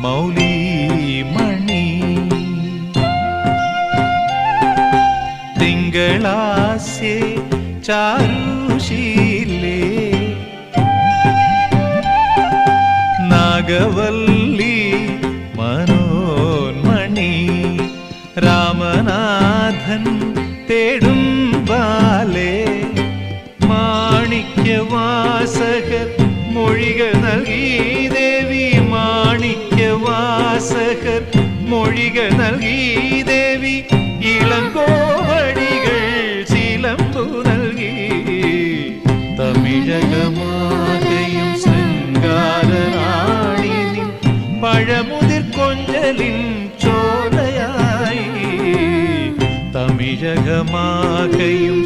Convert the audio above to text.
മൗലിമണി തിങ്കളാസ്യേ ചാരുശീലേ നാഗവല്ലി മനോന്മണി രാമനാഥൻ തേടും ബാലേ മാണിക്യവാസകർ മൊഴികൾ നൽകി ദേവി മാണിക്യവാസകർ മൊഴികൾ നൽകി ദേവി ഇളങ്കോവടികൾ ചിലമ്പു നൽകി തമിഴകമാകയും ശൃംഗാരനാണി നിൻ പഴമുതിർ കൊഞ്ചലിൻ ചോലയായി തമിഴകമാകയും